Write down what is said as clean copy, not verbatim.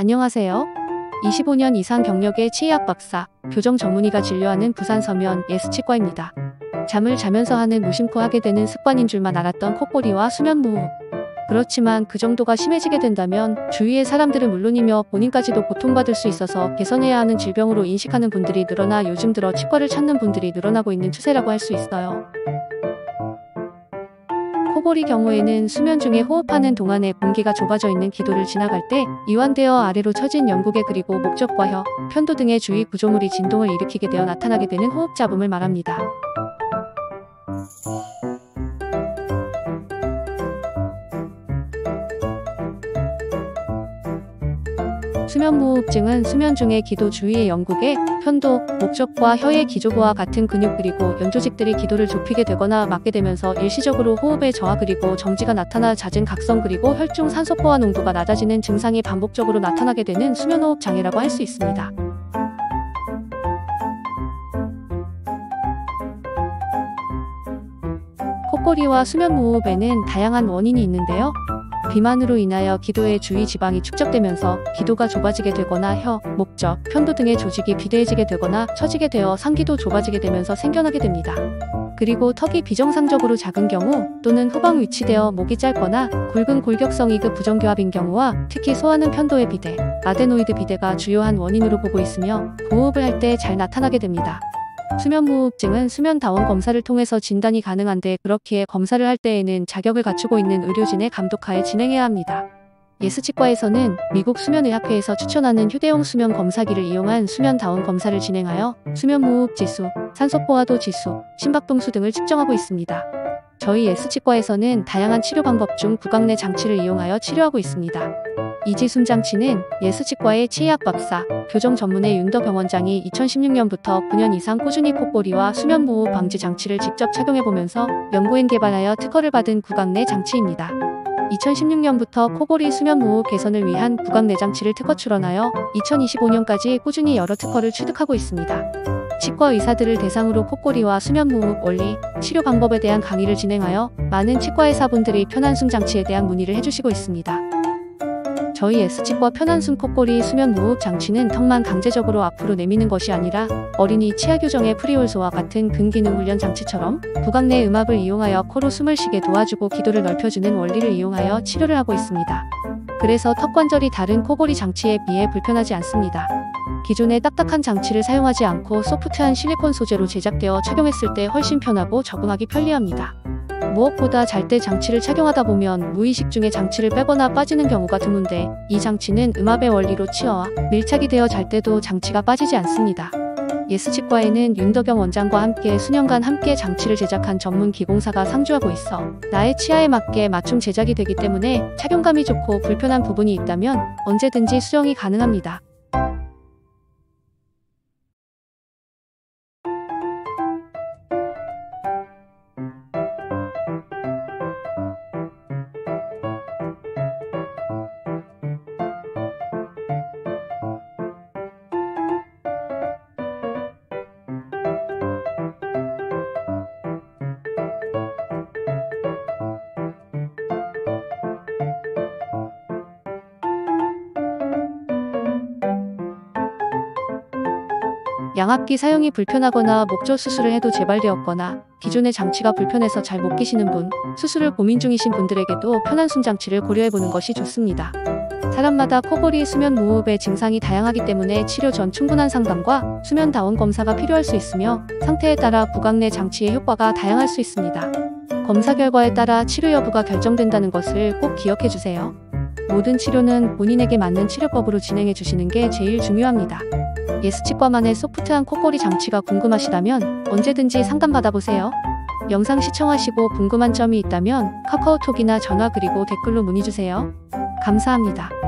안녕하세요. 25년 이상 경력의 치의학 박사, 교정 전문의가 진료하는 부산 서면 예스치과입니다. 잠을 자면서 하는 무심코 하게 되는 습관인 줄만 알았던 콧골이와 수면 무호흡. 그렇지만 그 정도가 심해지게 된다면 주위의 사람들은 물론이며 본인까지도 고통받을 수 있어서 개선해야 하는 질병으로 인식하는 분들이 늘어나 요즘 들어 치과를 찾는 분들이 늘어나고 있는 추세라고 할 수 있어요. 코골이 경우에는 수면 중에 호흡하는 동안에 공기가 좁아져 있는 기도를 지나갈 때 이완되어 아래로 처진 영구개 그리고 목젖과 혀, 편도 등의 주위 구조물이 진동을 일으키게 되어 나타나게 되는 호흡 잡음을 말합니다. 수면무호흡증은 수면 중에 기도 주위의 영구개, 편도, 목젖과 혀의 기조부와 같은 근육 그리고 연조직들이 기도를 좁히게 되거나 막게 되면서 일시적으로 호흡의 저하 그리고 정지가 나타나 잦은 각성 그리고 혈중 산소포화 농도가 낮아지는 증상이 반복적으로 나타나게 되는 수면호흡 장애라고 할 수 있습니다. 콧골이와 수면무호흡에는 다양한 원인이 있는데요. 비만으로 인하여 기도의 주위 지방이 축적되면서 기도가 좁아지게 되거나 혀, 목젖, 편도 등의 조직이 비대해지게 되거나 처지게 되어 상기도 좁아지게 되면서 생겨나게 됩니다. 그리고 턱이 비정상적으로 작은 경우 또는 후방 위치되어 목이 짧거나 굵은 골격성 2급 부정교합인 경우와 특히 소화는 편도의 비대, 아데노이드 비대가 주요한 원인으로 보고 있으며 호흡을 할 때 잘 나타나게 됩니다. 수면무호흡증은 수면다원 검사를 통해서 진단이 가능한데 그렇기에 검사를 할 때에는 자격을 갖추고 있는 의료진의 감독하에 진행해야 합니다. 예스치과에서는 미국 수면의학회에서 추천하는 휴대용 수면 검사기를 이용한 수면다원 검사를 진행하여 수면무호흡 지수, 산소포화도 지수, 심박동수 등을 측정하고 있습니다. 저희 예스치과에서는 다양한 치료 방법 중 구강 내 장치를 이용하여 치료하고 있습니다. 이지순 장치는 예스치과의 치의학 박사, 교정 전문의 윤덕 병원장이 2016년부터 9년 이상 꾸준히 콧골이와 수면무호흡 방지 장치를 직접 착용해보면서 연구엔 개발하여 특허를 받은 구강 내 장치입니다. 2016년부터 코골이 수면무호흡 개선을 위한 구강 내 장치를 특허 출원하여 2025년까지 꾸준히 여러 특허를 취득하고 있습니다. 치과 의사들을 대상으로 콧골이와 수면무호흡 원리, 치료 방법에 대한 강의를 진행하여 많은 치과 의사분들이 편안숨 장치에 대한 문의를 해주시고 있습니다. 저희 예스치과 편안숨 콧골이 수면무호흡 장치는 턱만 강제적으로 앞으로 내미는 것이 아니라 어린이 치아교정의 프리홀소와 같은 근기능 훈련 장치처럼 구강 내 음압을 이용하여 코로 숨을 쉬게 도와주고 기도를 넓혀주는 원리를 이용하여 치료를 하고 있습니다. 그래서 턱 관절이 다른 코골이 장치에 비해 불편하지 않습니다. 기존의 딱딱한 장치를 사용하지 않고 소프트한 실리콘 소재로 제작되어 착용했을 때 훨씬 편하고 적응하기 편리합니다. 무엇보다 잘 때 장치를 착용하다 보면 무의식 중에 장치를 빼거나 빠지는 경우가 드문데 이 장치는 음압의 원리로 치어와 밀착이 되어 잘 때도 장치가 빠지지 않습니다. 예스치과에는 윤덕영 원장과 함께 수년간 함께 장치를 제작한 전문 기공사가 상주하고 있어 나의 치아에 맞게 맞춤 제작이 되기 때문에 착용감이 좋고 불편한 부분이 있다면 언제든지 수정이 가능합니다. 양압기 사용이 불편하거나 목젖 수술을 해도 재발되었거나 기존의 장치가 불편해서 잘 못 끼시는 분, 수술을 고민 중이신 분들에게도 편안숨 장치를 고려해보는 것이 좋습니다. 사람마다 코골이 수면무호흡의 증상이 다양하기 때문에 치료 전 충분한 상담과 수면다원 검사가 필요할 수 있으며 상태에 따라 구강 내 장치의 효과가 다양할 수 있습니다. 검사 결과에 따라 치료 여부가 결정된다는 것을 꼭 기억해주세요. 모든 치료는 본인에게 맞는 치료법으로 진행해 주시는 게 제일 중요합니다. 예스치과만의 소프트한 콧골이 장치가 궁금하시다면 언제든지 상담받아보세요. 영상 시청하시고 궁금한 점이 있다면 카카오톡이나 전화 그리고 댓글로 문의주세요. 감사합니다.